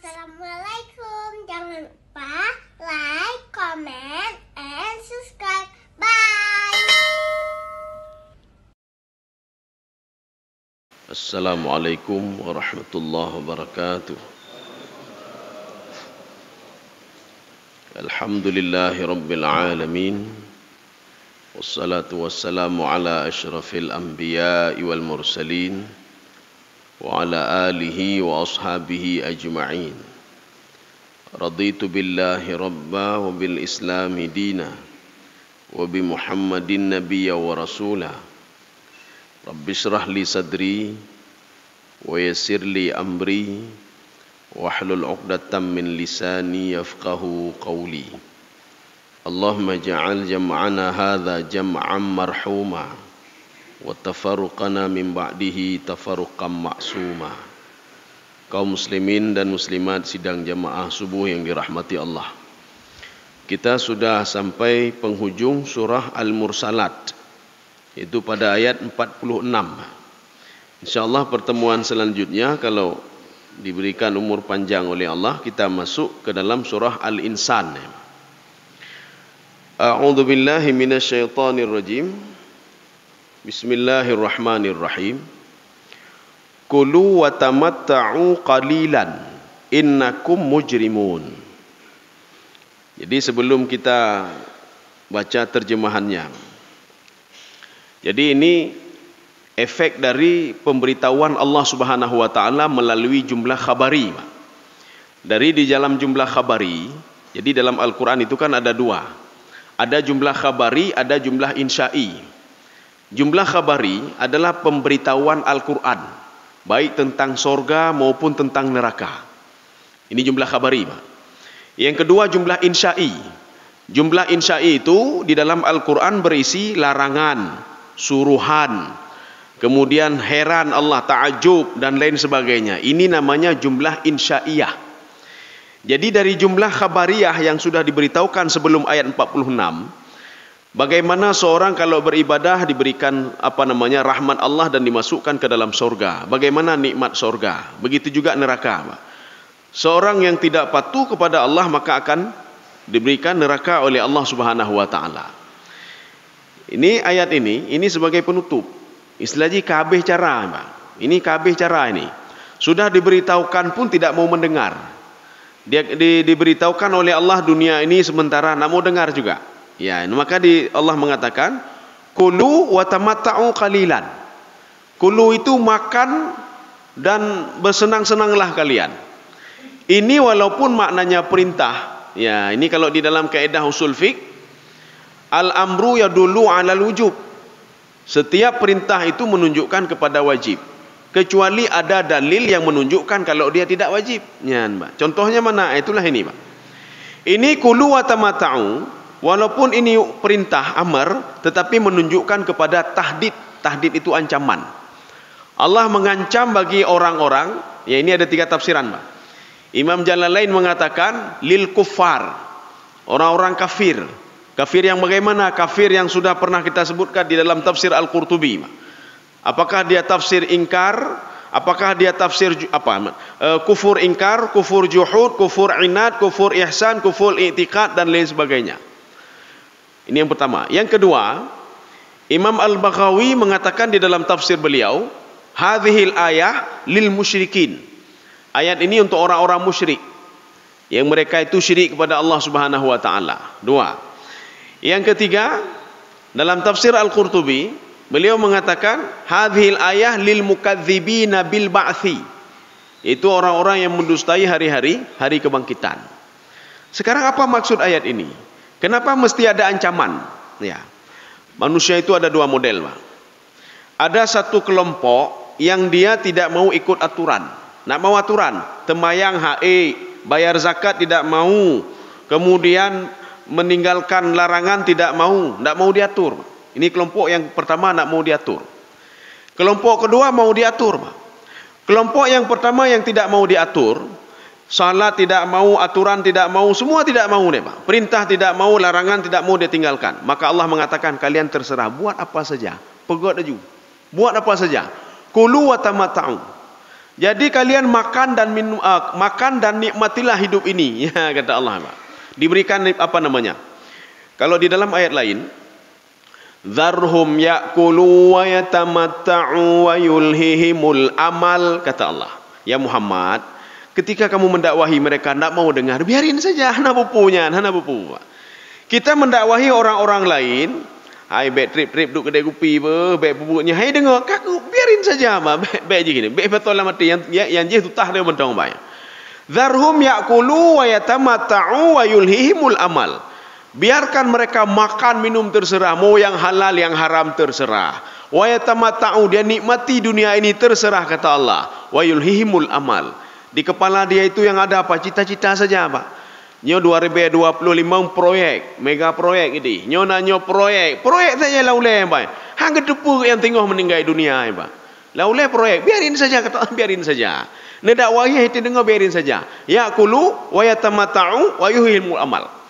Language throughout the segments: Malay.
Assalamualaikum. Jangan lupa like, comment, and subscribe. Bye. Assalamualaikum warahmatullahi wabarakatuh. Alhamdulillahi rabbil alamin. Wassalatu wassalamu ala ashrafil anbiya'i wal mursalin wa ala alihi wa ashabihi ajma'in. Raditu billahi rabba wa bil islami dina wa bi muhammadin nabiyya wa rasulah. Rabbi shrah li sadri wa yassir li amri wahlul 'uqdatam min lisani yafqahu qawli. Allahumma ja'al jam'ana hadza jam'an marhuma wa tafarruqana min ba'dihi tafarruqan ma'suma. Kaum muslimin dan muslimat sidang jamaah subuh yang dirahmati Allah, kita sudah sampai penghujung surah Al-Mursalat, itu pada ayat 46. InsyaAllah pertemuan selanjutnya, kalau diberikan umur panjang oleh Allah, kita masuk ke dalam surah Al-Insan. A'udzu billahi minasyaitonir rajim. Bismillahirrahmanirrahim. Kulu wa tamatta'u qalilan innakum mujrimun. Jadi sebelum kita baca terjemahannya, jadi ini efek dari pemberitahuan Allah Subhanahu wa taala melalui jumlah khabari. Dari di dalam jumlah khabari, jadi dalam Al-Qur'an itu kan ada dua. Ada jumlah khabari, ada jumlah insya'i. Jumlah khabari adalah pemberitahuan Al-Quran, baik tentang sorga maupun tentang neraka. Ini jumlah khabari. Yang kedua jumlah insya'i. Jumlah insya'i itu di dalam Al-Quran berisi larangan, suruhan, kemudian heran Allah, ta'ajub dan lain sebagainya. Ini namanya jumlah insya'iyah. Jadi dari jumlah khabariyah yang sudah diberitahukan sebelum ayat 46, bagaimana seorang kalau beribadah diberikan rahmat Allah dan dimasukkan ke dalam sorga. Bagaimana nikmat sorga. Begitu juga neraka. Seorang yang tidak patuh kepada Allah maka akan diberikan neraka oleh Allah Subhanahu wa taala. Ini ayat ini sebagai penutup. Istilahnya kabeh cara. Ini kabeh cara ini. Sudah diberitahukan pun tidak mau mendengar. Dia diberitahukan oleh Allah dunia ini sementara, nak mau dengar juga. Ya, maka Allah mengatakan kulu wa tamatta'u qalilan. Kulu itu makan dan bersenang-senanglah kalian. Ini walaupun maknanya perintah. Ya, ini kalau di dalam kaidah usul fiqh, al-amru yadullu 'alal wujub. Setiap perintah itu menunjukkan kepada wajib, kecuali ada dalil yang menunjukkan kalau dia tidak wajib. Ya, Mbak. Contohnya mana? Itulah ini, Mbak. Ini kulu wa tamatta'u, walaupun ini perintah amar, tetapi menunjukkan kepada tahdid. Tahdid itu ancaman. Allah mengancam bagi orang-orang, ya ini ada 3 tafsiran, Mbak. Imam Jalalain mengatakan lil kuffar, orang-orang kafir. Kafir yang bagaimana? Kafir yang sudah pernah kita sebutkan di dalam tafsir Al-Qurtubi, Mbak. Apakah dia tafsir ingkar? Apakah dia tafsir kufur ingkar, kufur juhud, kufur inad, kufur ihsan, kufur i'tiqad dan lain sebagainya. Ini yang pertama. Yang kedua, Imam Al-Baghawi mengatakan di dalam tafsir beliau, hadhil ayah lil musyrikin. Ayat ini untuk orang-orang musyrik yang mereka itu syirik kepada Allah Subhanahu wa taala. 2. Yang ketiga, dalam tafsir Al-Qurtubi beliau mengatakan hadhil ayah lil mukadzibina bil ba'thi. Itu orang-orang yang mendustai hari kebangkitan. Sekarang apa maksud ayat ini? Kenapa mesti ada ancaman? Ya. Manusia itu ada 2 model, Pak. Ada satu kelompok yang dia tidak mau ikut aturan. Nak mau aturan, temayang HE, bayar zakat tidak mau, kemudian meninggalkan larangan tidak mau diatur. Ini kelompok yang pertama, nak mau diatur. Kelompok kedua mau diatur. Kelompok yang pertama yang tidak mau diatur, salat tidak mau, aturan tidak mau, semua tidak mau deh, Pak. Perintah tidak mau, larangan tidak mau dia tinggalkan. Maka Allah mengatakan kalian terserah buat apa saja. Pegot aju. Buat apa saja. Kulu wa tamatta'u. Jadi kalian makan dan minum, makan dan nikmatilah hidup ini. Ya, kata Allah, Pak. Diberikan apa namanya? Kalau di dalam ayat lain, Zarhum ya'kulu wa yatamatta'u wa yulhihimul amal, kata Allah. Ya Muhammad, ketika kamu mendakwahi mereka tidak mau dengar, biarin saja, hana pupunya, hana pupu. Kita mendakwahi orang-orang lain, hai baik trip duk kedai kopi be, baik pupuknya, hai dengar, kaku biarin saja, baik je gini, baik betul lah mati yang je tutah dia mentang baik. Zarhum ya'kulu wa yatamatta'u wa yulhihimul amal. Biarkan mereka makan minum terserah, mau yang halal yang haram terserah. Wa yatamatta'u, dia nikmati dunia ini terserah, kata Allah. Wa yulhihimul amal. Di kepala dia itu yang ada apa? Cita-cita saja, Pak. Nyo 2025 proyek, mega proyek ini. Nyo nanyo proyek saja lauleh, Pak. Hang kedepu yang tengah meninggal dunia, Pak. Lauleh proyek, biarin saja, kata Allah, biarin saja. Nedakwahi itu dengar, biarin saja. Ya'kulu wa yatamatta'u wa yuhilmul amal.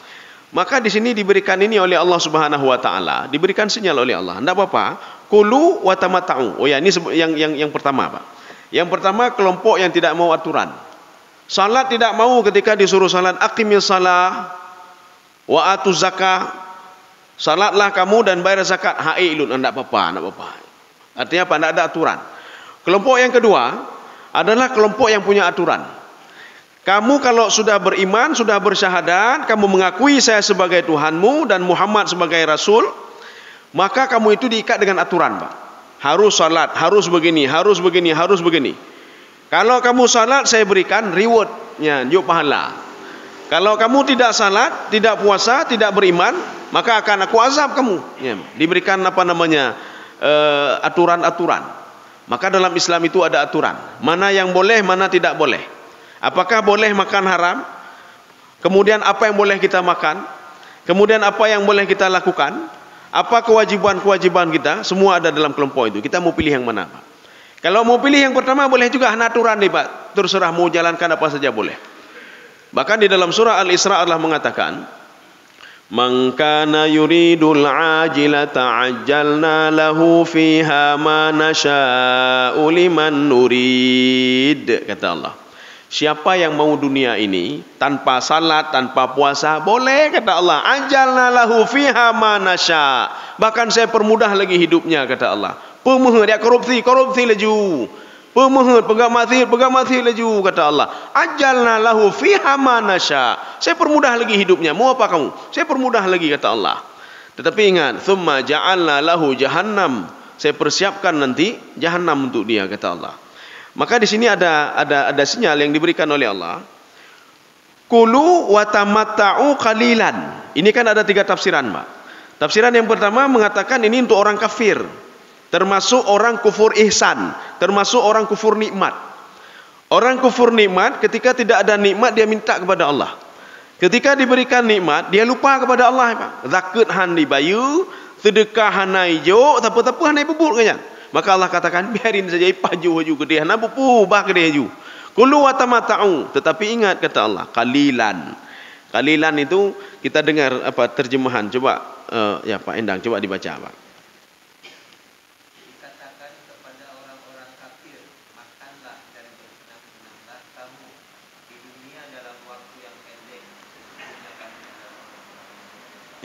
Maka di sini diberikan ini oleh Allah Subhanahu wa taala, diberikan sinyal oleh Allah. Enggak apa-apa, kulu wa tamatta'u. Oh ya, ini yang pertama, Pak. Yang pertama, kelompok yang tidak mau aturan. Salat tidak mau, ketika disuruh salat, aqimis salah wa atuz zakah. Salatlah kamu dan bayar zakat. Hailun, enggak apa-apa. Artinya apa? Enggak ada aturan. Kelompok yang kedua adalah kelompok yang punya aturan. Kamu kalau sudah beriman, sudah bersyahadat, kamu mengakui saya sebagai Tuhanmu dan Muhammad sebagai Rasul, maka kamu itu diikat dengan aturan, Pak. Harus salat, harus begini, harus begini, harus begini. Kalau kamu salat, saya berikan rewardnya, yuk pahala. Kalau kamu tidak salat, tidak puasa, tidak beriman, maka akan aku azab kamu. Ya, diberikan apa namanya, aturan-aturan. Maka dalam Islam itu ada aturan. Mana yang boleh, mana tidak boleh. Apakah boleh makan haram? Kemudian apa yang boleh kita makan? Kemudian apa yang boleh kita lakukan? Apa kewajiban-kewajiban kita? Semua ada dalam kelompok itu. Kita mau pilih yang mana, Pak? Kalau mau pilih yang pertama, boleh juga aturan nih, Pak. Terserah mau jalankan apa saja boleh. Bahkan di dalam surah Al-Isra Allah mengatakan, "Man kana yuridul ajilata ajjalna lahu fiha ma nasha'u liman nurid." Kata Allah, siapa yang mau dunia ini tanpa salat, tanpa puasa, boleh, kata Allah. Ajalna lahu fiha ma nasya. Bahkan saya permudah lagi hidupnya, kata Allah. Pemohon dia korupsi laju. Pemohon pegang mati laju, kata Allah. Ajalna lahu fiha ma nasya. Saya permudah lagi hidupnya. Mau apa kamu? Saya permudah lagi, kata Allah. Tetapi ingat, thumma ja'alna lahu jahannam. Saya persiapkan nanti jahannam untuk dia, kata Allah. Maka di sini ada sinyal yang diberikan oleh Allah. Kulu wa tamatta'u qalilan. Ini kan ada 3 tafsiran, Pak. Tafsiran yang pertama mengatakan ini untuk orang kafir, termasuk orang kufur ihsan, termasuk orang kufur nikmat. Orang kufur nikmat ketika tidak ada nikmat dia minta kepada Allah. Ketika diberikan nikmat dia lupa kepada Allah, Pak. Zakat han dibayu, sedekah hanai jo, apa-apa hanai bubur kan. Maka Allah katakan, biarin saja, ipaju haju gede, hana pupu bah gede haju. Kulu wa tamatta'u. Tetapi ingat, kata Allah, qalilan. Qalilan itu kita dengar apa terjemahan. Coba ya Pak Endang, coba dibaca, Pak. Dikatakan kepada orang-orang kafir, makanlah dan bersenang-senanglah kamu di dunia dalam waktu yang pendek.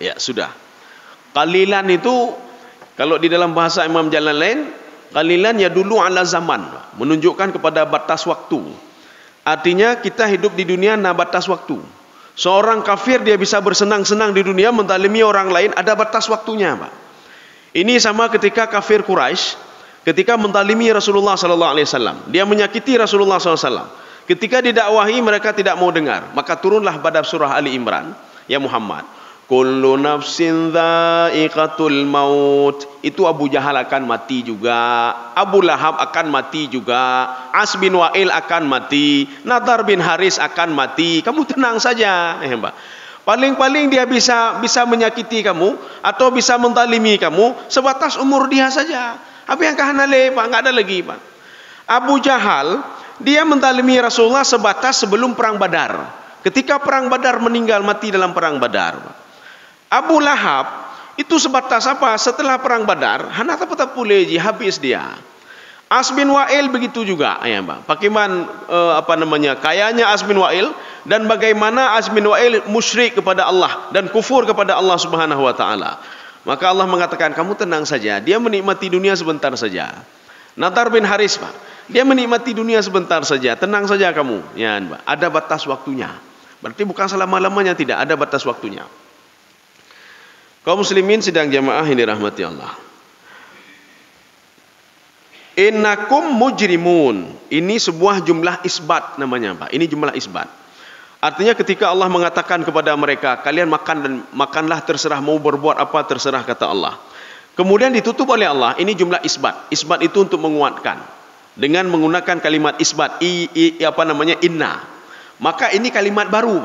Ya, sudah. Qalilan itu kalau di dalam bahasa Imam Jalalain, qalilan ya dulu ala zaman, menunjukkan kepada batas waktu. Artinya kita hidup di dunia na batas waktu. Seorang kafir dia bisa bersenang-senang di dunia, menzalimi orang lain, ada batas waktunya, Pak. Ini sama ketika kafir Quraisy ketika menzalimi Rasulullah sallallahu alaihi wasallam. Dia menyakiti Rasulullah sallallahu alaihi wasallam. Ketika didakwahi mereka tidak mau dengar, maka turunlah pada surah Ali Imran, ya Muhammad, kullu nafsin dha'iqatul maut. Itu Abu Jahal akan mati juga, Abu Lahab akan mati juga, As bin Wa'il akan mati, Nadar bin Haris akan mati. Kamu tenang saja, Mbak. Paling-paling dia bisa menyakiti kamu atau bisa menzalimi kamu sebatas umur dia saja. Apa yang kahanale, Pak? Enggak ada lagi, Pak. Abu Jahal dia menzalimi Rasulullah sebatas sebelum perang Badar. Ketika perang Badar meninggal mati dalam perang Badar, Pak. Abu Lahab itu sebatas apa? Setelah perang Badar, hana tak pulih habis dia. As bin Wa'il begitu juga, ya, Pak. Bagaimana kayanya As bin Wa'il dan bagaimana As bin Wa'il musyrik kepada Allah dan kufur kepada Allah Subhanahu wa taala. Maka Allah mengatakan, kamu tenang saja, dia menikmati dunia sebentar saja. Nadar bin Haris, Pak, dia menikmati dunia sebentar saja, tenang saja kamu, ya, Pak. Ada batas waktunya. Berarti bukan selama-lamanya, tidak, ada batas waktunya. Kaum muslimin sidang jamaah yang dirahmati Allah. Innakum mujrimun. Ini sebuah jumlah isbat namanya, Pak. Ini jumlah isbat. Artinya ketika Allah mengatakan kepada mereka, kalian makan dan makanlah terserah, mau berbuat apa terserah, kata Allah. Kemudian ditutup oleh Allah, ini jumlah isbat. Isbat itu untuk menguatkan dengan menggunakan kalimat isbat, inna. Maka ini kalimat baru.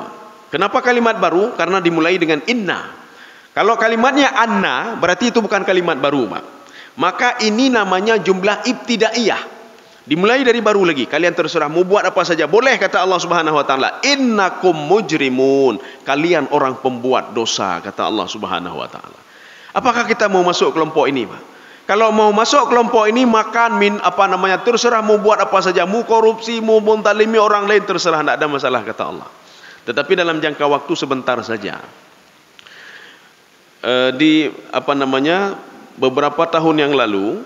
Kenapa kalimat baru? Karena dimulai dengan inna. Kalau kalimatnya anna, berarti itu bukan kalimat baru, Pak. Maka ini namanya jumlah ibtidaiyah. Dimulai dari baru lagi. Kalian terserah mau buat apa saja boleh, kata Allah Subhanahu wa taala. Innakum mujrimun. Kalian orang pembuat dosa, kata Allah Subhanahu wa taala. Apakah kita mau masuk kelompok ini, Pak? Kalau mau masuk kelompok ini, makan terserah mau buat apa saja, mau korupsi, mau menzalimi orang lain, terserah, tidak ada masalah, kata Allah. Tetapi dalam jangka waktu sebentar saja. Beberapa tahun yang lalu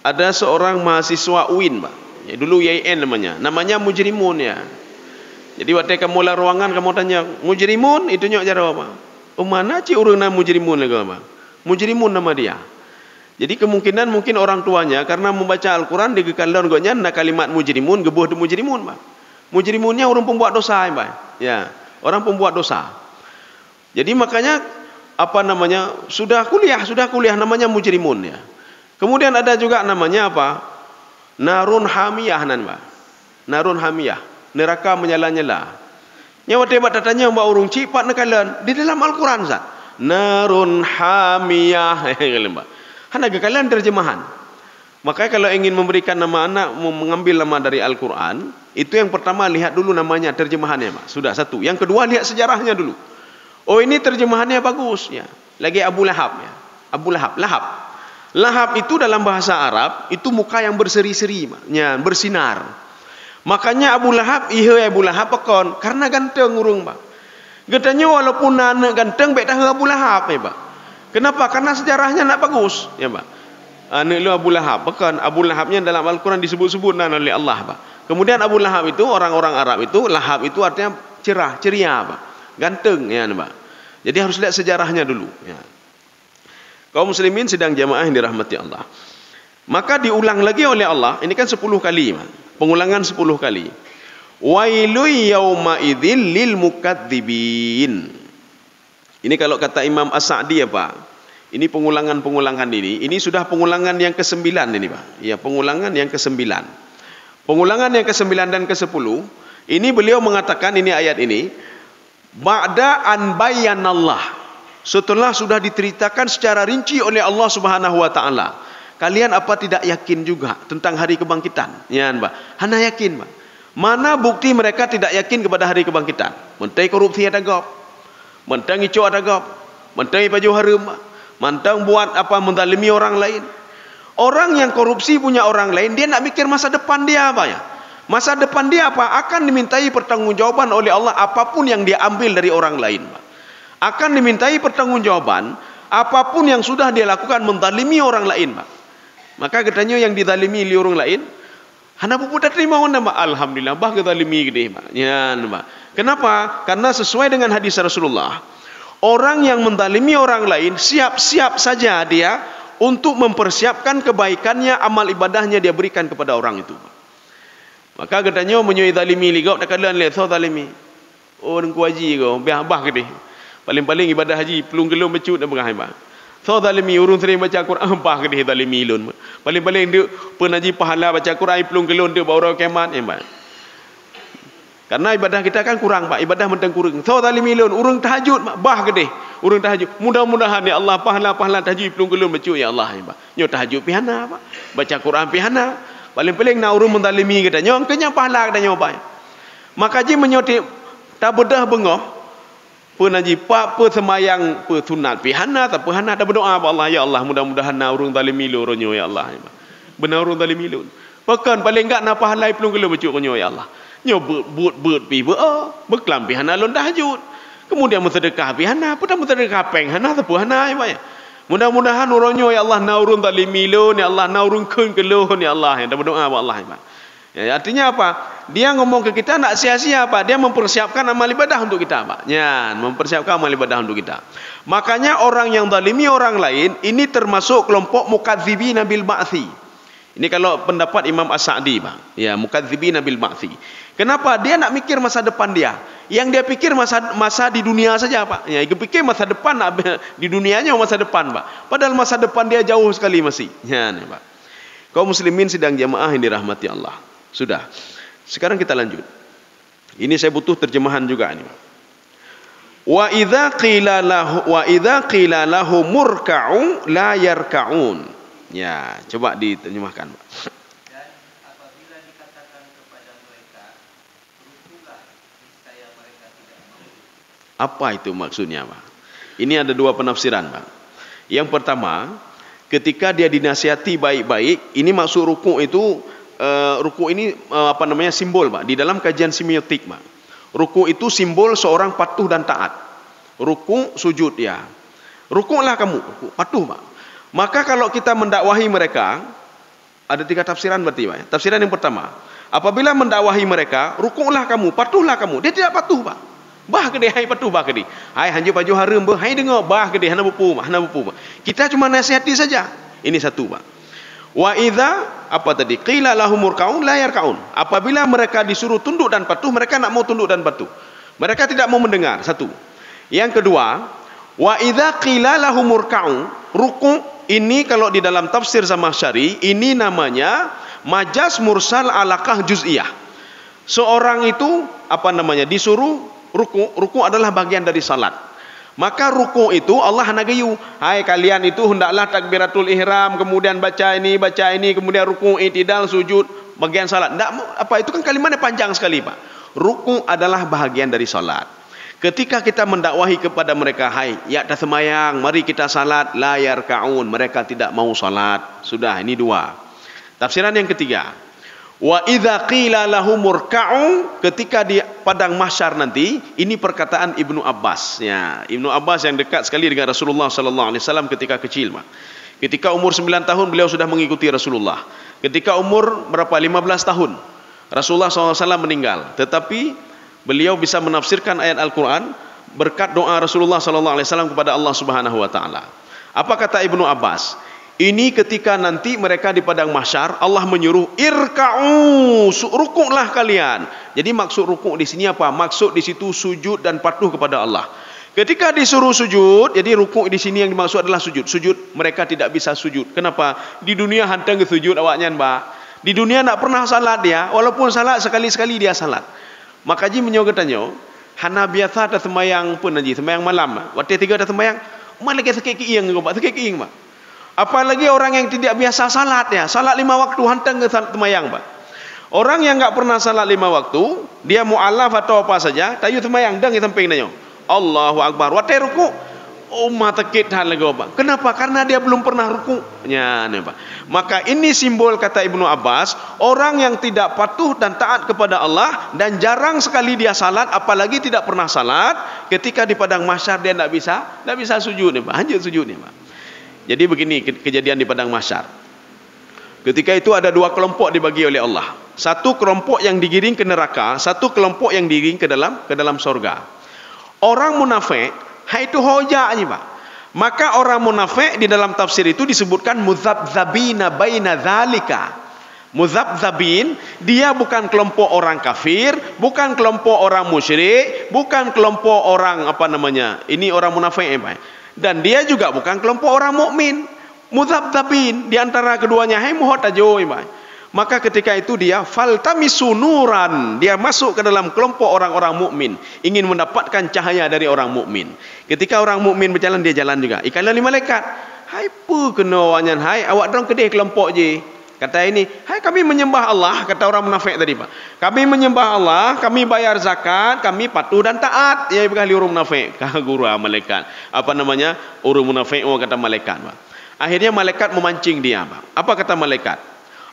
ada seorang mahasiswa UIN, Pak. Ya, dulu YIN namanya mujrimun, ya. Jadi waktu kamu lah ruangan, kamu tanya mujrimun, itu nyok jawab apa? Mana ci urang nama mujrimun lagi, Pak? Mujrimun nama dia. Jadi kemungkinan mungkin orang tuanya karena membaca Al-Quran digekalon goknya nak kalimat mujrimun, gebuh tu mujrimun, Pak. Mujrimunnya orang pembuat dosa, Pak. Ya, orang pembuat dosa. Jadi makanya sudah kuliah namanya mujrimun, ya. Kemudian ada juga namanya apa? Narun hamiyah, Pak. Narun hamiyah, neraka menyala-nyala. Nyawa debat tanya mbak urung cipat nekalan di dalam Al-Quran, Zat. Narun hamiyah, Mbak. Hana kalian terjemahan. Makanya kalau ingin memberikan nama anak, mengambil nama dari Al-Quran, itu yang pertama lihat dulu namanya, terjemahannya, Pak. Sudah satu. Yang kedua lihat sejarahnya dulu. Oh, ini terjemahannya bagus, ya. Lagi Abu Lahab, ya. Abu Lahab, Lahab itu dalam bahasa Arab itu muka yang berseri-seri, ya, bersinar. Makanya Abu Lahab, Abu Lahab pekon karena ganteng urung, Pak. Katanya walaupun anak ganteng baik dah Abu Lahab, ya, Pak. Kenapa? Karena sejarahnya nak bagus, ya, Pak. Anak lu Abu Lahab, pekon Abu Lahabnya dalam Al-Quran disebut-sebut oleh Allah, Pak. Kemudian Abu Lahab itu orang-orang Arab itu, Lahab itu artinya cerah, ceria, Pak. Ganteng, ya, Pak. Jadi harus lihat sejarahnya dulu, ya. Kaum muslimin sidang jamaah yang dirahmati Allah. Maka diulang lagi oleh Allah, ini kan 10 kali, Pak. Pengulangan 10 kali. Wailu yauma idzil lil mukadzibin. Ini kalau kata Imam As-Sa'di, ya, Pak. Ini pengulangan ini sudah pengulangan yang ke-9 ini, Pak. Ya, pengulangan yang ke-9. Pengulangan yang ke-9 dan ke-10, ini beliau mengatakan ini ayat ini ba'da an bayyanallah. Setelah sudah diceritakan secara rinci oleh Allah Subhanahu wa taala. Kalian apa tidak yakin juga tentang hari kebangkitan? Ya, Pak. Hana yakin, Pak. Mana bukti mereka tidak yakin kepada hari kebangkitan? Mentai korupsi ada gop. Mentang icu ada gop. Mentang baju harum. Mentang buat menzalimi orang lain. Orang yang korupsi punya orang lain, dia nak mikir masa depan dia, apa, ya? Masa depan dia apa? Akan dimintai pertanggungjawaban oleh Allah apapun yang dia ambil dari orang lain, Pak. Akan dimintai pertanggungjawaban apapun yang sudah dia lakukan menzalimi orang lain, Pak. Maka katanya yang dizalimi oleh orang lain, hana puputa terima nama alhamdulillah bah kezalimi gede, Pak. Ya, Pak. Kenapa? Karena sesuai dengan hadis Rasulullah, orang yang menzalimi orang lain siap-siap saja dia untuk mempersiapkan kebaikannya, amal ibadahnya dia berikan kepada orang itu, Pak. Maka katanya menyoi zalimi ligau tak kalian lihat so zalimi. Oh, dengku haji kau, bah gede. Paling-paling ibadah haji pelung gelung becut dan bengah, Pak. So zalimi urung sering baca Quran bah gede zalimi lun. Paling-paling dia penaji pahala baca Quran pelung gelung dia bawa orang kemat, ya, Pak. Karena ibadah kita kan kurang, Pak. Ibadah mentang kurang. So zalimi lun urung tahajud, Pak. Bah gede. Urung tahajud. Mudah-mudahan ya Allah pahala tahajud pelung gelung becut, ya Allah, ya, Pak. Nyo tahajud pihana, Pak. Baca Quran pihana. Paling-paling nak urung menzalimi katanya, kenya pahala katanya, Pak. Maka ji menyoti tak bedah bengah. Penaji pak semayang sunat pihana tak pihana tak berdoa apa Allah, ya Allah mudah-mudahan na urung zalimi lu ronyo, ya Allah. benar orang zalimilun. Bahkan paling enggak napa halai pelung gelo becuk konyo ya Allah. Nyo but pi berkelam pi hana lon tahajud. Kemudian bersedekah pi hana, pada bersedekah peng hana tepu hana ya. Mudah-mudahan uronyo ya Allah naurun zalimilun ya Allah naurun keun geluhun ya Allah. Ya berdoa wa Allah ya. Artinya apa? Dia ngomong ke kita nak sia-sia apa? Dia mempersiapkan amal ibadah untuk kita, Pak. Ya, mempersiapkan amal ibadah untuk kita. Makanya orang yang zalimi orang lain ini termasuk kelompok mukadzibina bil ba'tsi. Ini kalau pendapat Imam As-Sa'di, Pak. Ya, mukadzibina bil ba'tsi. Kenapa? Dia nak mikir masa depan dia. Yang dia pikir masa di dunia saja, Pak. Ya, dia pikir masa depan di dunianya masa depan, Pak. Padahal masa depan dia jauh sekali masih. Ya, nih, Pak. Kaum muslimin sidang jamaah yang dirahmati Allah. Sudah. Sekarang kita lanjut. Ini saya butuh terjemahan juga ini. Wa idza qila lahu murka'u la yarka'un. Ya, coba diterjemahkan, Pak. Dan apabila dikatakan kepada mereka, rukulah, niscaya mereka tidak mau. Apa itu maksudnya, Pak? Ini ada dua penafsiran, Pak. Yang pertama, ketika dia dinasihati baik-baik, ini maksud ruku' itu ruku' ini simbol, Pak. Di dalam kajian semiotik, Pak. Ruku' itu simbol seorang patuh dan taat. Ruku' sujud ya. Ruku'lah kamu, patuh, Pak. Maka kalau kita mendakwahi mereka, ada tiga tafsiran berarti, Pak. Tafsiran yang pertama, apabila mendakwahi mereka, ruku'lah kamu, patuhlah kamu. Dia tidak patuh, Pak. Bah ke dia, hai patuh bah ke dia. Hai hanju baju harum, hai dengar bah ke dia, hana bupu, Pak. Kita cuma nasihati saja. Ini satu, Pak. Wa idza qila lahum murka'un la yarka'un. Apabila mereka disuruh tunduk dan patuh, mereka nak mau tunduk dan patuh. Mereka tidak mau mendengar. Satu. Yang kedua, wa idza qila lahum murka'un, ruku' ini kalau di dalam tafsir Zamakhsyari ini namanya majaz mursal alaqah juz'iyah. Seorang itu disuruh ruku' adalah bagian dari salat. Maka ruku' itu Allah nagayu, hai kalian itu hendaklah takbiratul ihram, kemudian baca ini, kemudian ruku', i'tidal, sujud, bagian salat. Itu kan kalimatnya panjang sekali, Pak. Ruku' adalah bahagian dari salat. Ketika kita mendakwahi kepada mereka, hai, ya dah semayang, mari kita salat, la yarka'un, mereka tidak mau salat. Sudah, ini dua. Tafsiran yang ketiga, wa idza qila lahum murka'u, ketika di padang mahsyar nanti, ini perkataan Ibnu Abbas. Ya, Ibnu Abbas yang dekat sekali dengan Rasulullah sallallahu alaihi wasallam ketika kecil, Pak. Ketika umur 9 tahun beliau sudah mengikuti Rasulullah. Ketika umur berapa? 15 tahun. Rasulullah SAW meninggal, tetapi beliau bisa menafsirkan ayat Al-Quran berkat doa Rasulullah SAW kepada Allah Subhanahu Wa Taala. Apa kata Ibnu Abbas? Ini ketika nanti mereka di padang mahsyar, Allah menyuruh irka'u, rukuklah kalian. Jadi maksud rukuk di sini apa? Maksud di situ sujud dan patuh kepada Allah. Ketika disuruh sujud, jadi rukuk di sini yang dimaksud adalah sujud. Sujud mereka tidak bisa sujud. Kenapa? Di dunia hantang ke sujud awaknya, Mbak. Di dunia tak pernah salat dia, walaupun salat sekali-sekali dia salat. Maka ji menyogetannya, hana biasa tak semayang pun aja, semayang malam. Waktu tiga tak semayang, malah kita sakit kiing, sakit kiing, Pak. Apalagi orang yang tidak biasa salat ya, salat 5 waktu hantang ke semayang, Pak. Orang yang enggak pernah salat 5 waktu, dia mualaf atau apa saja, tayu semayang dang di samping nanya. Allahu Akbar. Waktu ruku, mata kita lagi, Pak. Kenapa? Karena dia belum pernah ruku. Ya, nih, Pak. Maka ini simbol kata Ibnu Abbas, orang yang tidak patuh dan taat kepada Allah dan jarang sekali dia salat, apalagi tidak pernah salat, ketika di padang mahsyar dia tidak bisa sujud, nih, Pak. Hancur sujud, nih, Pak. Jadi begini kejadian di padang mahsyar. Ketika itu ada 2 kelompok dibagi oleh Allah. Satu kelompok yang digiring ke neraka, satu kelompok yang digiring ke dalam surga. Orang munafik, itu hojahnya, Pak. Maka orang munafik di dalam tafsir itu disebutkan muzabzabina baina dzalika. Muzabzabin, dia bukan kelompok orang kafir, bukan kelompok orang musyrik, bukan kelompok orang ini orang munafik, Pak. Dan dia juga bukan kelompok orang mukmin. Muzabzabin di antara keduanya, muhtajo, Pak. Maka ketika itu dia faltamisu nuran, dia masuk ke dalam kelompok orang-orang mukmin, ingin mendapatkan cahaya dari orang mukmin. Ketika orang mukmin berjalan, dia jalan juga. Ikanlah 5 malaikat. Hai pu kena wanyan, hai awak dong kedih kelompok je. Kata ini, hai kami menyembah Allah, kata orang munafik tadi, Pak. Kami menyembah Allah, kami bayar zakat, kami patuh dan taat. Ya bekali orang munafik, guru malaikat. Orang munafik kata malaikat, Pak. Akhirnya malaikat memancing dia, Pak. Apa kata malaikat?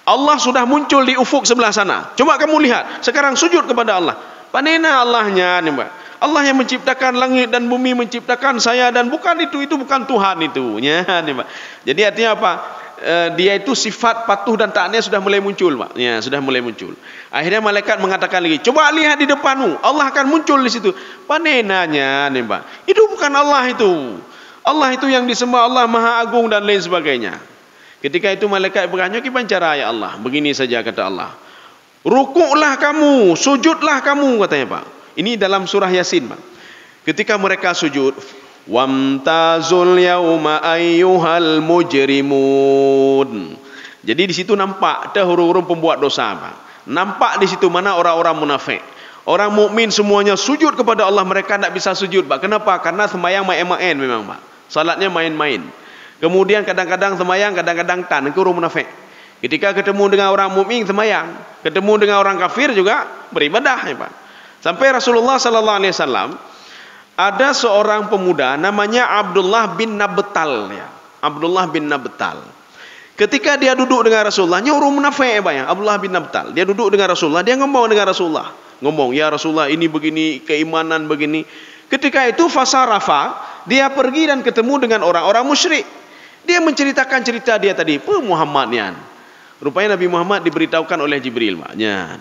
Allah sudah muncul di ufuk sebelah sana. Coba kamu lihat. Sekarang sujud kepada Allah. Panena Allahnya nih, Mbak. Allah yang menciptakan langit dan bumi, menciptakan saya, dan bukan itu bukan Tuhan itu. Ya, nih, Mbak. Jadi artinya apa? Dia itu sifat patuh dan taatnya sudah mulai muncul, Pak. Ya, sudah mulai muncul. Akhirnya malaikat mengatakan lagi, coba lihat di depanmu, Allah akan muncul di situ. Panenanya nih, Pak. Itu bukan Allah itu. Allah itu yang disembah, Allah Maha Agung dan lain sebagainya. Ketika itu malaikat bertanya, gimana cara ya Allah? Begini saja kata Allah. Rukuklah kamu, sujudlah kamu, katanya, Pak. Ini dalam surah Yasin, Pak. Ketika mereka sujud, wamtazul yauma ayyuhal mujrimun. Jadi di situ nampak ada huruf-huruf pembuat dosa, Pak. Nampak di situ mana orang-orang munafik. Orang mukmin semuanya sujud kepada Allah, mereka tidak bisa sujud, Pak. Kenapa? Karena sembahyang main-main memang, Pak. Salatnya main-main. Kemudian kadang-kadang sembahyang, kadang-kadang tan, itu orang munafik. Ketika ketemu dengan orang mukmin sembahyang, ketemu dengan orang kafir juga beribadah, ya, Pak. Sampai Rasulullah sallallahu alaihi wasallam, ada seorang pemuda namanya Abdullah bin Nabtal, ya. Abdullah bin Nabtal. Ketika dia duduk dengan Rasulullah, nya orang munafik, ya, Pak, ya. Abdullah bin Nabtal. Dia duduk dengan Rasulullah, dia ngomong dengan Rasulullah. Ngomong, ya Rasulullah, ini begini, keimanan begini. Ketika itu fasarafa, dia pergi dan ketemu dengan orang-orang musyrik. Dia menceritakan cerita dia tadi, Muhammad nian. Rupanya Nabi Muhammad diberitahukan oleh Jibril, maknya.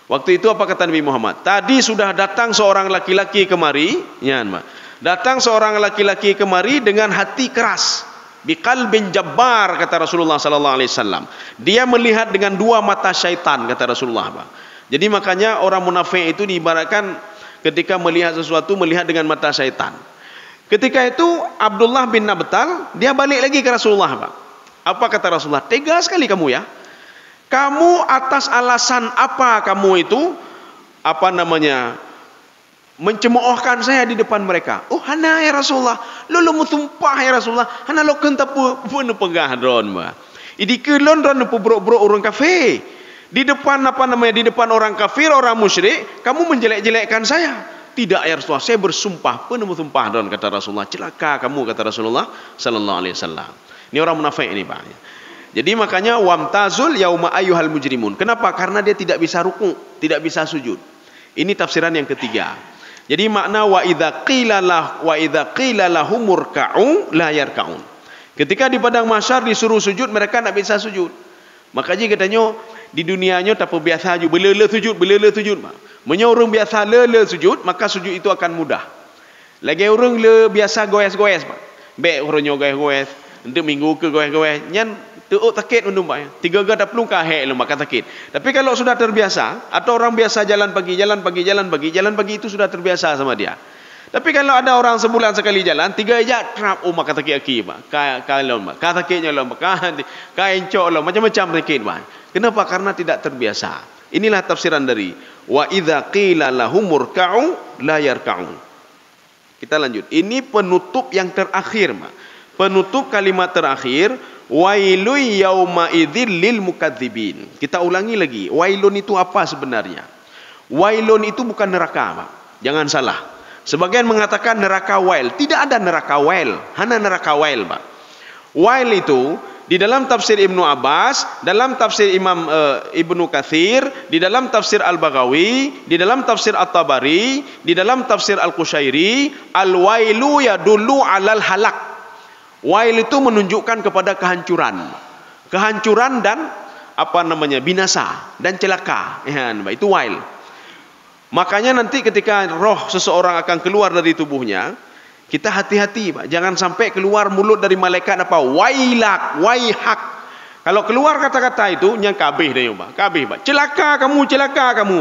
Waktu itu apa kata Nabi Muhammad? Tadi sudah datang seorang laki-laki kemari, nian, Pak. Datang seorang laki-laki kemari dengan hati keras. Biqalbin jabbar, kata Rasulullah sallallahu alaihi wasallam. Dia melihat dengan dua mata syaitan, kata Rasulullah, Pak. Jadi makanya orang munafik itu diibaratkan ketika melihat sesuatu, melihat dengan mata syaitan. Ketika itu Abdullah bin Nabtal, dia balik lagi ke Rasulullah, Pak. Apa kata Rasulullah? Tega sekali kamu, ya. Kamu atas alasan apa kamu itu mencemoohkan saya di depan mereka? Oh, hana ya Rasulullah. Lo mutumpah ya Rasulullah. Hana lo kenta pun pegah don, Pak. Idi kelon don bro orang kafir. Di depan di depan orang kafir, orang musyrik, kamu menjelek-jelekkan saya. Tidak ya Rasulullah, saya bersumpah, penuh sumpah don, kata Rasulullah. Celaka kamu, kata Rasulullah sallallahu alaihi wasallam. Ini orang munafik ini, Pak. Jadi makanya wamtazul yauma ayyuhal mujrimun. Kenapa? Karena dia tidak bisa ruku, tidak bisa sujud. Ini tafsiran yang ketiga. Jadi makna wa idza qila lahumurka'u la yarka'un. Ketika di padang mahsyar disuruh sujud, mereka tidak bisa sujud. Makanya katanya di dunianya tak biasa sujud, belele sujud, Pak. Orang biasa lele sujud, maka sujud itu akan mudah. Lagi orang le biasa goes-goes, Pak. Baik orangnya goes-goes, untuk minggu ke goes-goes, nyan tuuk sakit undung, Pak. 3 gada pelung kahek lu maka sakit. Tapi kalau sudah terbiasa, atau orang biasa jalan pagi itu sudah terbiasa sama dia. Tapi kalau ada orang sebulan sekali jalan, 3 jam trap, maka sakit aki, Pak. Kalau Pak, sakitnya lo, encok lo, macam-macam sakit, Pak. Kenapa? Karena tidak terbiasa. Inilah tafsiran dari wa idza qila lahumurka'u la yarka'un. Kita lanjut. Ini penutup yang terakhir, Pak. Penutup kalimat terakhir, wailun yauma idzil lil mukadzibin. Kita ulangi lagi. Wailun itu apa sebenarnya? Wailun itu bukan neraka, Pak. Jangan salah. Sebagian mengatakan neraka wail. Tidak ada neraka wail, hanya neraka wail, Pak. Wail itu di dalam tafsir Ibnu Abbas, dalam tafsir Imam Ibnu Katsir, di dalam tafsir Al-Baghawi, di dalam tafsir At-Tabari, di dalam tafsir Al-Qushairi, al-wailu yadullu 'alal halak. Wail itu menunjukkan kepada kehancuran. Kehancuran dan binasa dan celaka. Ya, itu wail. Makanya nanti ketika roh seseorang akan keluar dari tubuhnya, kita hati-hati, Pak. Jangan sampai keluar mulut dari malaikat wailak, waihak. Kalau keluar kata-kata itu, yang kabeh dah, Pak. Kabeh, Pak. Celaka kamu,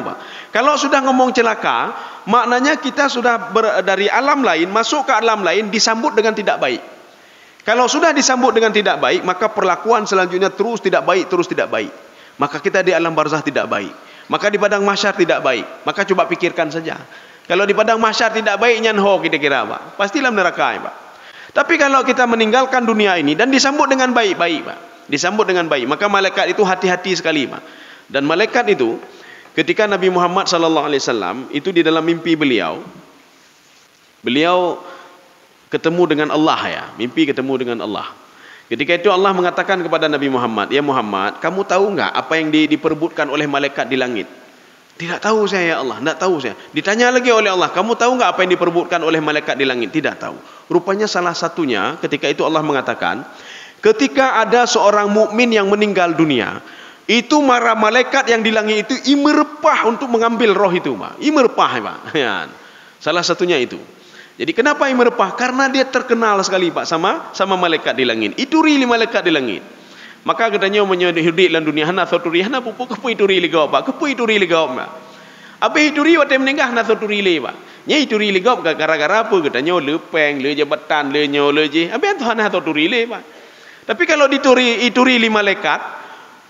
Pak. Kalau sudah ngomong celaka, maknanya kita sudah dari alam lain masuk ke alam lain disambut dengan tidak baik. Kalau sudah disambut dengan tidak baik, maka perlakuan selanjutnya terus tidak baik. Maka kita di alam barzah tidak baik. Maka di padang mahsyar tidak baik. Maka coba pikirkan saja. Kalau di padang mahsyar tidak baik, nyanho kira-kira, Pak. Pastilah neraka, ya, Pak. Tapi kalau kita meninggalkan dunia ini dan disambut dengan baik-baik, Pak. Disambut dengan baik, maka malaikat itu hati-hati sekali, Pak. Dan malaikat itu ketika Nabi Muhammad sallallahu alaihi wasallam itu di dalam mimpi beliau ketemu dengan Allah, ya. Mimpi ketemu dengan Allah. Ketika itu Allah mengatakan kepada Nabi Muhammad, "Ya Muhammad, kamu tahu enggak apa yang diperbutkan oleh malaikat di langit?" "Tidak tahu saya, ya Allah, tidak tahu saya." Ditanya lagi oleh Allah, "Kamu tahu enggak apa yang diperbutkan oleh malaikat di langit?" "Tidak tahu." Rupanya salah satunya ketika itu Allah mengatakan, ketika ada seorang mukmin yang meninggal dunia, itu para malaikat yang di langit itu imerpah untuk mengambil roh itu, Pak. Imerpah, Pak. Ya. Salah satunya itu. Jadi kenapa imerpah? Karena dia terkenal sekali, Pak, sama malaikat di langit. Itu rili malaikat di langit. Maka katanya menyedih dalam dunia hana saturi hana pupuk kepu itu rili gawap, Pak. Kepu itu rili gawap, Pak. Apa itu rili waktu meninggal hana saturi rili, Pak. Nya itu rili gawap gara-gara apa? Katanya lepeng, le jabatan, le nyo, le je. Apa itu hana saturi rili, Pak. Tapi kalau itu rili malaikat,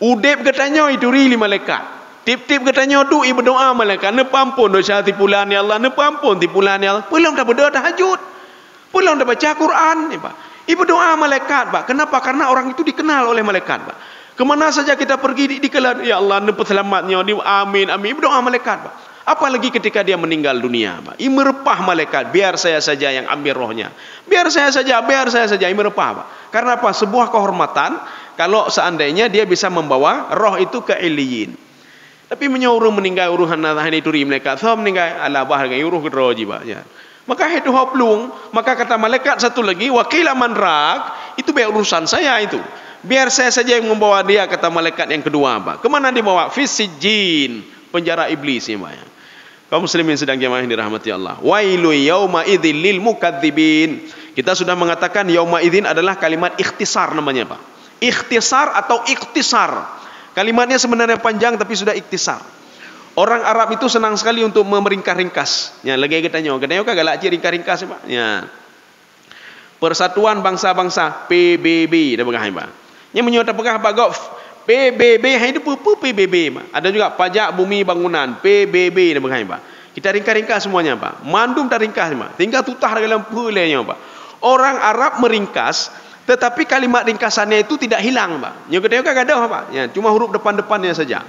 udep katanya itu rili malaikat. Tip-tip katanya tu ibu doa malaikat, ne pampun dosa tipulan ya Allah, ne pampun tipulan ya Allah. Pulang dah berdoa tahajud. Pulang dah baca Quran, ya, Pak. Ibu doa malaikat, Pak. Kenapa? Karena orang itu dikenal oleh malaikat, Pak. Kemana saja kita pergi dikelar, ya Allah, ne selamatnya, amin, amin. Ibu doa malaikat, Pak. Apalagi ketika dia meninggal dunia, Pak. Imerpah malaikat, biar saya saja yang ambil rohnya. Biar saya saja, imerpah, Pak. Karena apa? Sebuah kehormatan kalau seandainya dia bisa membawa roh itu ke Iliyin. Tapi menyuruh meninggal uruhan nahan itu mereka, so meninggal ala bahar uruh kedroji, Pak. Ya. Maka itu hoplung, maka kata malaikat satu lagi, wakil manrak, itu biar urusan saya itu. Biar saya saja yang membawa dia, kata malaikat yang kedua, Pak. Kemana dibawa? Fisijin, penjara iblis, ya, Pak. Ya. Kaum muslimin sedang jamaah yang dirahmati Allah. Wailu yauma idzil lil mukadzibin. Kita sudah mengatakan yauma idzin adalah kalimat ikhtisar namanya, Pak. Ikhtisar atau ikhtisar. Kalimatnya sebenarnya panjang tapi sudah ikhtisar. Orang Arab itu senang sekali untuk meringkas-ringkas. Ya, lagi katanya kagak ciri ringkas-ringkas, Pak. Ya. Persatuan Bangsa-Bangsa PBB dah begah, Pak. Nya menyota pegah Pak Gof. PBB itu PBB, Pak. Ada juga Pajak Bumi Bangunan PBB dah begah, Pak. Kita ringkas-ringkas semuanya, Pak. Mandum tak ringkas, Pak. Tinggal tutah dalam pulenya, Pak. Orang Arab meringkas, tetapi kalimat ringkasannya itu tidak hilang, Pak. Yang kedua kagak ada, Pak. Ya, cuma huruf depan-depannya saja.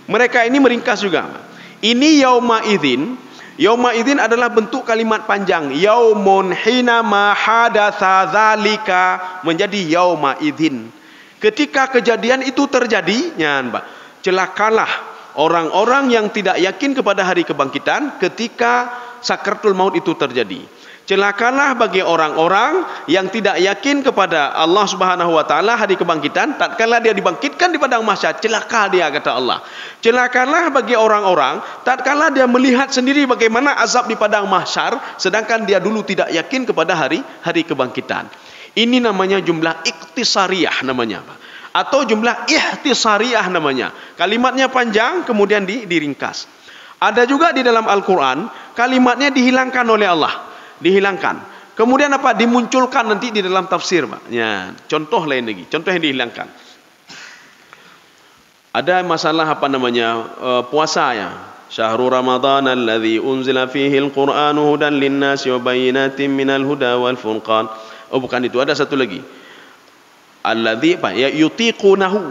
Mereka ini meringkas juga, Pak. Ini yauma idzin. Yauma idzin adalah bentuk kalimat panjang. Yaumun hina ma hadatsa dzalika menjadi yauma idzin. Ketika kejadian itu terjadi, ya, Pak. Celakalah orang-orang yang tidak yakin kepada hari kebangkitan ketika sakratul maut itu terjadi. Celakalah bagi orang-orang yang tidak yakin kepada Allah Subhanahu wa taala hari kebangkitan, tatkala dia dibangkitkan di padang mahsyar, celaka dia, kata Allah. Celakalah bagi orang-orang tatkala dia melihat sendiri bagaimana azab di padang mahsyar sedangkan dia dulu tidak yakin kepada hari kebangkitan. Ini namanya jumlah iktisariyah namanya, Pak. Atau jumlah ihtisariyah namanya. Kalimatnya panjang kemudian diringkas. Ada juga di dalam Al-Qur'an kalimatnya dihilangkan oleh Allah. Dihilangkan. Kemudian apa? Dimunculkan nanti di dalam tafsir, Pak. Ya, contoh lain lagi. Contoh yang dihilangkan. Ada masalah apa namanya? Puasa, ya. Syahrul Ramadan alladzi unzila fihi al-Qur'anu hudan lin-nasi wa bayyinatin minal huda wal furqan. Oh, bukan itu. Ada satu lagi. Alladzi apa? Ya yutiqunahu.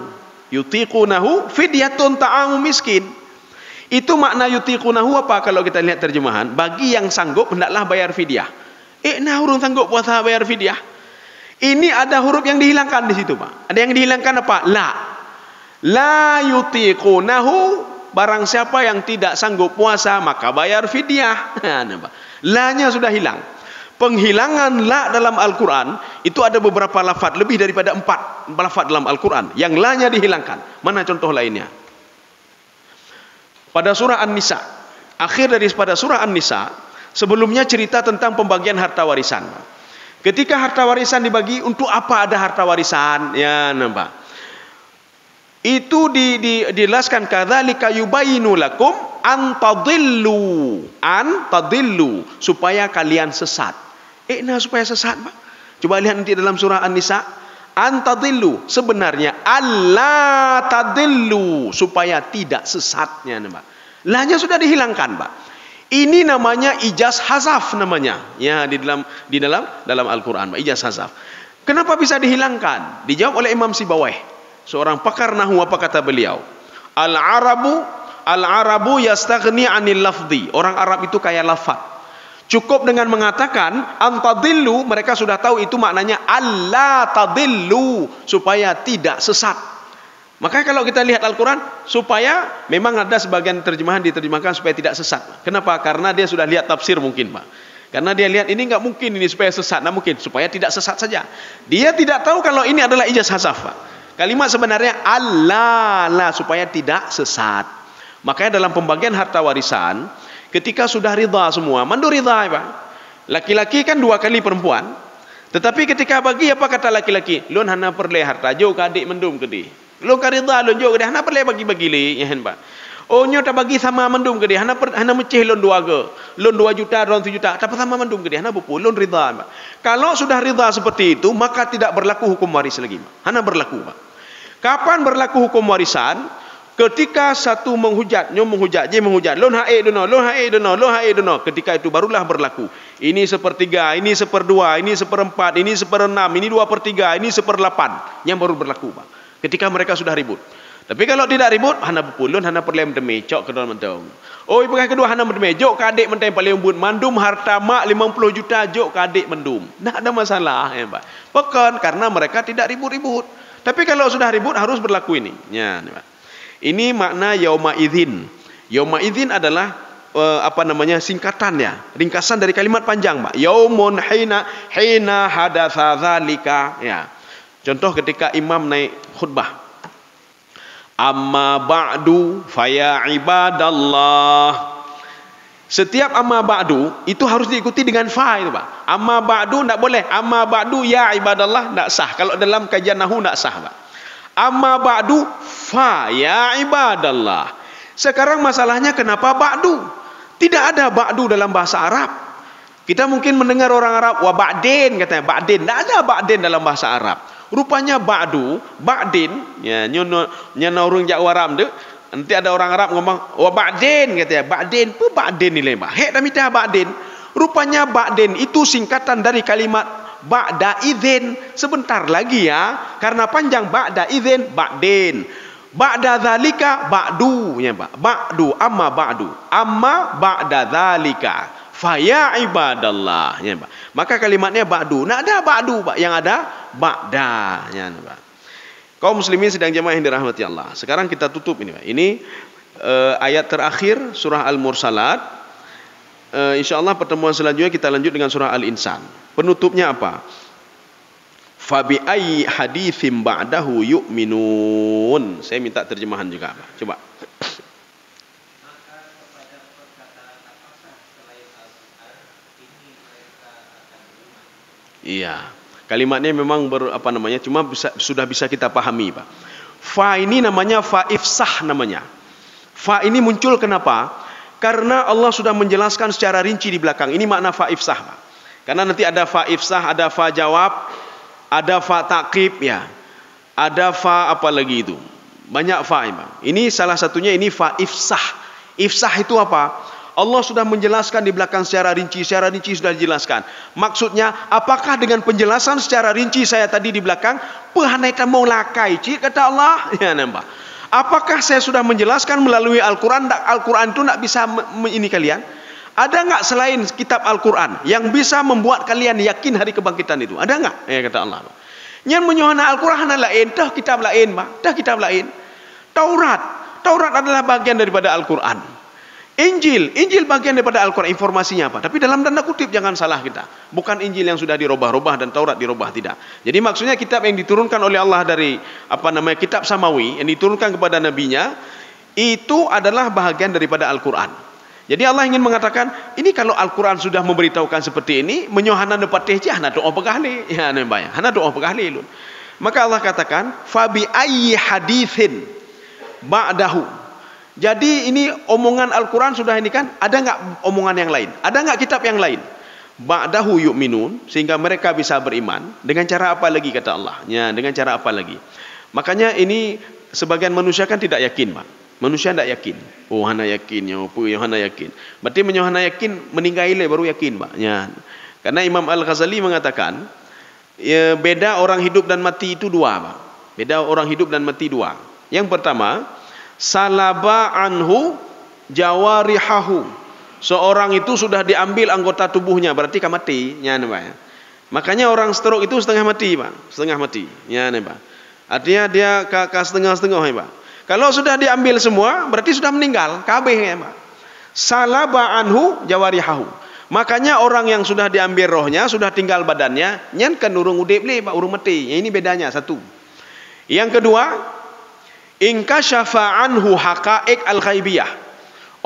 Yutiqunahu fidyatun ta'amu miskin. Itu makna yutiqunahu apa kalau kita lihat terjemahan? Bagi yang sanggup hendaklah bayar fidyah. Nah huruf sanggup puasa bayar fidyah. Ini ada huruf yang dihilangkan di situ, Pak. Ada yang dihilangkan apa? La yutiqunahu, barang siapa yang tidak sanggup puasa maka bayar fidyah. La-nya sudah hilang. Penghilangan la dalam Al-Quran itu ada beberapa lafaz, lebih daripada 4 lafaz dalam Al-Quran yang la-nya dihilangkan. Mana contoh lainnya? Pada surah An-Nisa, akhir daripada surah An-Nisa, sebelumnya cerita tentang pembagian harta warisan. Ketika harta warisan dibagi, untuk apa ada harta warisan? Ya, nampak. Itu dijelaskan kadzalika yubayyinu lakum an tadillu supaya kalian sesat. Nah supaya sesat, Pak. Coba lihat nanti dalam surah An-Nisa, an tadillu sebenarnya alla tadillu supaya tidak sesatnya, Pak. Lahnya sudah dihilangkan, Pak. Ini namanya ijaz hazaf namanya. Ya, di dalam Al-Qur'an, Pak, ijaz hazaf. Kenapa bisa dihilangkan? Dijawab oleh Imam Sibawayh, seorang pakar nahwu. Apa kata beliau? Al-Arabu yastaghni 'anil lafzi. Orang Arab itu kaya lafaz. Cukup dengan mengatakan antadillu, mereka sudah tahu itu maknanya alla tadillu, supaya tidak sesat. Maka kalau kita lihat Al-Quran, supaya memang ada sebagian terjemahan diterjemahkan supaya tidak sesat. Kenapa? Karena dia sudah lihat tafsir mungkin, Pak. Karena dia lihat ini nggak mungkin ini supaya sesat, nah mungkin supaya tidak sesat saja. Dia tidak tahu kalau ini adalah ijaz hasaf, Pak. Kalimat sebenarnya alla lah, supaya tidak sesat. Makanya dalam pembagian harta warisan, ketika sudah ridha semua, mandu ridha, Pak. Laki-laki kan 2 kali perempuan. Tetapi ketika bagi, apa kata laki-laki? Lun hana perle harta, jauh ke adik mendum ke di. Lun ka ridha, lun jauh ke di, hana perle bagi-bagi li, ya Pak. Oh, nyo tak bagi sama mendum ke di, hana meceh lun 2 ke. Lun 2 juta, lun 1 juta, tak sama mendum ke di, hana bupu, lun ridha, Pak. Kalau sudah ridha seperti itu, maka tidak berlaku hukum waris lagi, Pak. Hana berlaku, Pak. Kapan berlaku hukum warisan? Ketika satu menghujat, nyo menghujat, je menghujat, lon hae dono, lon hae dono, lon hae dono. Ketika itu barulah berlaku. Ini 1/3, ini 1/2, ini 1/4, ini 1/6, ini 2/3, ini 1/8 yang baru berlaku, Pak. Ketika mereka sudah ribut. Tapi kalau tidak ribut, hana berpulun, hana perlem demecok ke dalam mentong. Oh, ibu kedua hana mendemejok ke adik menteng paling umbut, mandum harta mak 50 juta jok ke adik mendum. Nah, ada masalah, ya, Pak. Bukan karena mereka tidak ribut-ribut. Tapi kalau sudah ribut harus berlaku ini. Ya, Pak. Ini makna yauma idzin. Yauma idzin adalah singkatannya, ringkasan dari kalimat panjang, Pak. Yaumun hina hadatsa dzalika, ya. Contoh ketika imam naik khutbah. Amma ba'du faya ibadallah. Setiap amma ba'du itu harus diikuti dengan fa itu, Pak. Amma ba'du enggak boleh. Amma ba'du ya ibadallah enggak sah. Kalau dalam kajian nahwu enggak sah, Pak. Amma ba'du fa ya ibadallah. Sekarang masalahnya kenapa ba'du? Tidak ada ba'du dalam bahasa Arab. Kita mungkin mendengar orang Arab wa ba'din katanya, ba'din. Tidak ada ba'din dalam bahasa Arab. Rupanya ba'du, ba'din, ya nyono orang Jawa Arab tu, nanti ada orang Arab ngomong wa ba'din katanya, ba'din, apa ba'din ni lain, hek dah minta ba'din. Rupanya ba'din itu singkatan dari kalimat ba'da idzin, sebentar lagi ya, karena panjang ba'da idzin, ba'din. Ba'da dzalika ba'du, ya Pak. Ba'du, amma ba'da dzalika. Faya ibadallah, ya, Pak. Maka kalimatnya ba'du. Nah, ada ba'du, Pak. Yang ada ba'da, ya, Pak. Kaum muslimin sedang jamaah yang dirahmati Allah. Sekarang kita tutup ini, Pak. Ini ayat terakhir surah Al-Mursalat. Insyaallah pertemuan selanjutnya kita lanjut dengan surah Al-Insan. Penutupnya apa? Fabi ayyi haditsim ba'dahu yu'minun. Saya minta terjemahan juga, Pak. Coba. Iya, kalimatnya memang cuma sudah bisa kita pahami, Pak. Fa ini namanya fa ifsah namanya. Fa ini muncul kenapa? Karena Allah sudah menjelaskan secara rinci di belakang. Ini makna fa ifsah, Pak. Karena nanti ada fa ifsah, ada fa jawab, ada fa taqib, ya. Ada fa apa lagi itu? Banyak fa, Pak. Ini salah satunya ini fa ifsah. Ifsah itu apa? Allah sudah menjelaskan di belakang secara rinci sudah dijelaskan. Maksudnya, apakah dengan penjelasan secara rinci saya tadi di belakang, pehanai mau lakai, cik, kata Allah, ya nampak. Apakah saya sudah menjelaskan melalui Al-Quran? Al-Quran itu tidak bisa ini kalian. Ada enggak selain kitab Al-Quran yang bisa membuat kalian yakin hari kebangkitan itu? Ada enggak? Ya kata Allah. Yang menyohana Al-Quran lain, dah kitab lain, dah kitab lain. Taurat adalah bagian daripada Al-Quran. Injil bagian daripada Al-Quran, informasinya apa? Tapi dalam tanda kutip jangan salah kita. Bukan Injil yang sudah dirubah-rubah dan Taurat dirubah, tidak. Jadi maksudnya kitab yang diturunkan oleh Allah dari kitab samawi yang diturunkan kepada nabinya itu adalah bahagian daripada Al-Quran. Jadi Allah ingin mengatakan, ini kalau Al-Quran sudah memberitahukan seperti ini, menyohana nepatih jah na doa pegahli, ya nembaya, hana doa pegahli lun. Maka Allah katakan, fabi ayyi haditsin ba'dahu. Jadi ini omongan Al-Quran sudah ini kan, ada enggak omongan yang lain? Ada enggak kitab yang lain? Ba'dahu yu'minun, sehingga mereka bisa beriman. Dengan cara apa lagi kata Allah? Ya, dengan cara apa lagi? Makanya ini sebagian manusia kan tidak yakin, Pak. Manusia tidak yakin. Oh, hana yakin, hana yakin. Berarti hana yakin meninggal baru yakin, Pak. Ya. Karena Imam Al-Ghazali mengatakan, ya, beda orang hidup dan mati itu dua, Pak. Beda orang hidup dan mati dua. Yang pertama, salaba anhu jawarihahu Seorang itu sudah diambil anggota tubuhnya, berarti kan mati. Ya, Pak. Makanya orang stroke itu setengah mati, Pak. Setengah mati. Ya, Pak. Artinya dia ke setengah-setengah, Pak. Kalau sudah diambil semua, berarti sudah meninggal. Kabeh, ya, Pak. Salaba anhu jawarihahu. Makanya orang yang sudah diambil rohnya, sudah tinggal badannya, nyan kan urung udip le, Pak, urung mati. Ini bedanya satu. Yang kedua, inkashafa anhu haqa'iq al-ghaibiyah.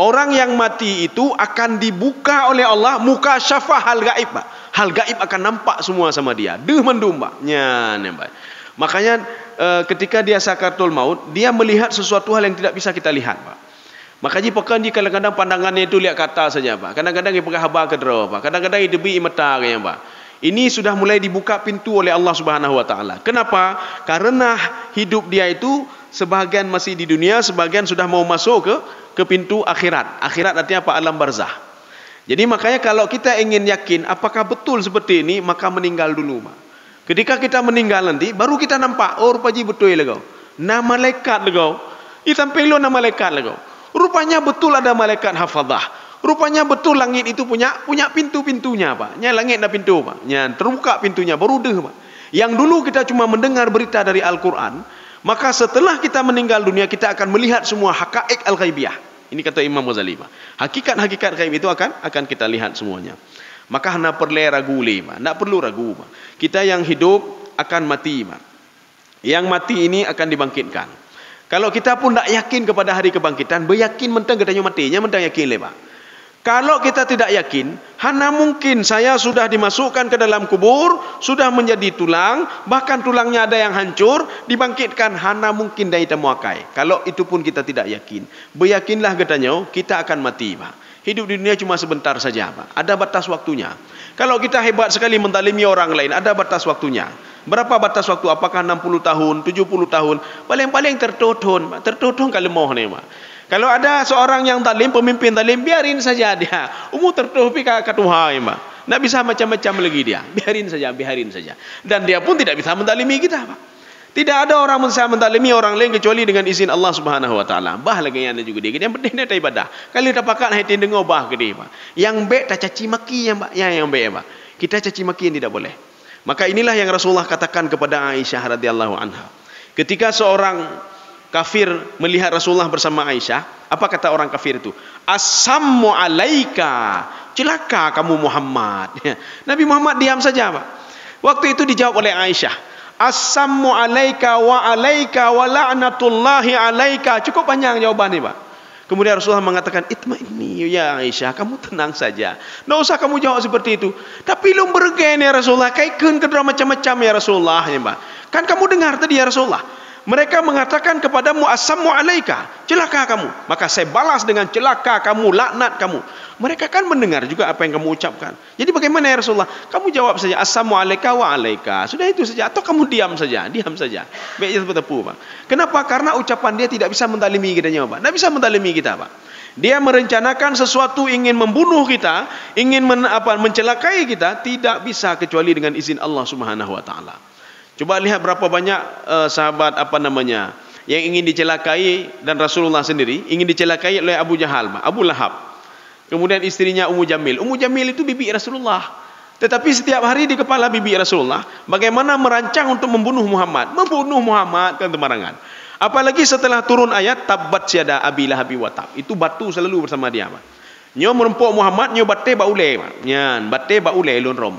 Orang yang mati itu akan dibuka oleh Allah muka syafah hal gaib, Pak. Hal gaib akan nampak semua sama dia. Deuh mendum, Pak. Nyan, Pak. Makanya ketika dia sakaratul maut, dia melihat sesuatu hal yang tidak bisa kita lihat, Pak. Makanya pekan di kadang-kadang pandangannya itu lihat kata saja, Pak. Kadang-kadang dia pegang haba ke dera, Pak. Kadang-kadang dia debi mata kayaknya, Pak. Ini sudah mulai dibuka pintu oleh Allah Subhanahu wa taala. Kenapa? Karena hidup dia itu sebahagian masih di dunia, sebahagian sudah mau masuk ke pintu akhirat. Akhirat artinya apa? Alam barzah. Jadi makanya kalau kita ingin yakin apakah betul seperti ini, maka meninggal dulu, Pak. Ketika kita meninggal nanti, baru kita nampak, oh rupanya betul lego. Nama malaikat lego. Itampelo nama malaikat lego. Rupanya betul ada malaikat hafadzah. Rupanya betul langit itu punya pintu-pintunya, Pak. Nya langit ada pintu, Pak. Nya terbuka pintunya, baru deh, Pak. Yang dulu kita cuma mendengar berita dari Al-Qur'an, maka setelah kita meninggal dunia kita akan melihat semua haqa'iq al-ghaibiyah. Ini kata Imam Ghazali, Pak. Hakikat-hakikat gaib itu akan kita lihat semuanya. Maka hana perlu ragu le, Pak. Tak perlu ragu, Pak. Kita yang hidup akan mati, Pak. Yang mati ini akan dibangkitkan. Kalau kita pun tak yakin kepada hari kebangkitan, beryakin mentang katanya matinya, mentang yakin le, Pak. Kalau kita tidak yakin, hana mungkin saya sudah dimasukkan ke dalam kubur, sudah menjadi tulang, bahkan tulangnya ada yang hancur, dibangkitkan, hana mungkin dari temuakai. Kalau itu pun kita tidak yakin. Beryakinlah katanya, kita akan mati, Pak. Hidup di dunia cuma sebentar saja, Pak. Ada batas waktunya. Kalau kita hebat sekali menzalimi orang lain, ada batas waktunya. Berapa batas waktu? Apakah 60 tahun, 70 tahun? Paling-paling tertotun, Pak. Tertotun kalau mau nih, Pak. Kalau ada seorang yang zalim, pemimpin zalim, biarin saja dia. Umur tertutupi ke Tuhan, Pak. Tidak bisa macam-macam lagi dia. Biarin saja. Dan dia pun tidak bisa menzalimi kita, Pak. Tidak ada orang bisa menzalimi orang lain kecuali dengan izin Allah Subhanahu wa taala. Bah lagi yang ada juga dia. Yang penting dia ibadah. Kalau kita pakat hati dengar bah ke dia, Pak. Yang baik tak caci maki yang Pak. Yang baik, Pak. Kita caci maki yang tidak boleh. Maka inilah yang Rasulullah katakan kepada Aisyah radhiyallahu anha. Ketika seorang kafir melihat Rasulullah bersama Aisyah, apa kata orang kafir itu? Assammu alaika, celaka kamu Muhammad. Nabi Muhammad diam saja, Pak. Waktu itu dijawab oleh Aisyah, Assammu alaika wa la'natullahi alaika. Cukup panjang jawabannya, Pak. Kemudian Rasulullah mengatakan, itma'inni ya Aisyah, kamu tenang saja. Tidak usah kamu jawab seperti itu. Tapi lu bergen ya Rasulullah, kaikun kedua macam-macam ya Rasulullah, ya, Pak. Kan kamu dengar tadi ya Rasulullah. Mereka mengatakan kepadamu, assammu alaika, celaka kamu. Maka saya balas dengan celaka kamu, laknat kamu. Mereka kan mendengar juga apa yang kamu ucapkan. Jadi bagaimana ya Rasulullah? Kamu jawab saja, assammu alaika wa alaika. Sudah itu saja. Atau kamu diam saja. Baik tepu, Pak. Kenapa? Karena ucapan dia tidak bisa menzalimi kita, Pak. Tidak bisa menzalimi kita, Pak. Dia merencanakan sesuatu, ingin membunuh kita, ingin mencelakai kita, tidak bisa kecuali dengan izin Allah Subhanahu wa taala. Coba lihat berapa banyak sahabat yang ingin dicelakai, dan Rasulullah sendiri ingin dicelakai oleh Abu Jahal, Abu Lahab. Kemudian istrinya Ummu Jamil. Ummu Jamil itu bibi Rasulullah. Tetapi setiap hari di kepala bibi Rasulullah, bagaimana merancang untuk membunuh Muhammad. Membunuh Muhammad kan temarangan. Apalagi setelah turun ayat tabbat syada abi lahabi wa tab. Itu batu selalu bersama dia, Pak. Nyo merempok Muhammad, nyo batte baule, Pak. Nyan, batte baule lun rom.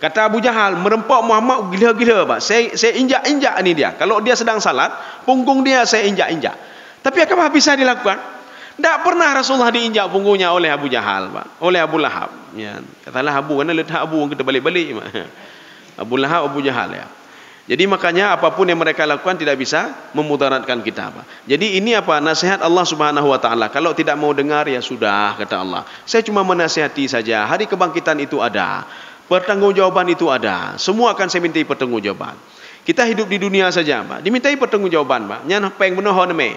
Kata Abu Jahal, merempok Muhammad gila-gila, Pak. Saya injak-injak ni dia. Kalau dia sedang salat, punggung dia saya injak-injak. Tapi apa bisa dilakukan? Tak pernah Rasulullah diinjak punggungnya oleh Abu Jahal, Pak. Oleh Abu Lahab. Ya. Katalah Abu, karena letak Abu kita balik-balik, Pak. Abu Lahab, Abu Jahal, ya. Jadi makanya apapun yang mereka lakukan tidak bisa memudaratkan kita, Pak. Jadi ini apa? Nasihat Allah Subhanahu wa taala. Kalau tidak mau dengar ya sudah, kata Allah. Saya cuma menasihati saja. Hari kebangkitan itu ada. Pertanggungjawaban itu ada. Semua akan saya mintai pertanggungjawaban. Kita hidup di dunia saja, Pak. Dimintai pertanggungjawaban, Pak. Nyan peng menohon me.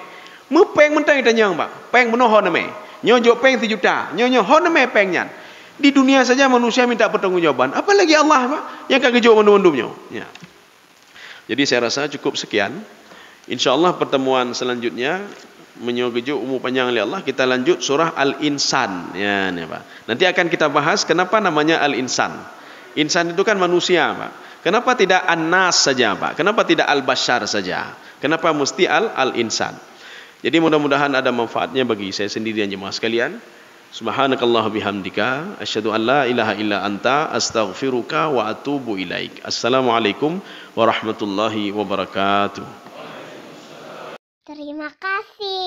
Peng mentang kita nyang, Pak. Peng menohon me. Nyo peng 1 juta. Nyo hon me peng nyan. Di dunia saja manusia minta pertanggungjawaban. Apalagi Allah, Pak, yang akan kejauh mendum-mendumnya. Ya. Jadi saya rasa cukup sekian. InsyaAllah pertemuan selanjutnya menyogejuk umur panjang oleh Allah, kita lanjut surah Al-Insan. Ya, ni Pak. Nanti akan kita bahas kenapa namanya Al-Insan. Insan itu kan manusia, Pak. Kenapa tidak An-Nas saja, Pak? Kenapa tidak Al-Bashar saja? Kenapa mesti Al-Insan? Jadi mudah-mudahan ada manfaatnya bagi saya sendiri dan jemaah sekalian. Subhanakallah bihamdika asyhadu an la ilaha illa anta astaghfiruka wa atubu ilaik. Assalamualaikum warahmatullahi wabarakatuh. Terima kasih.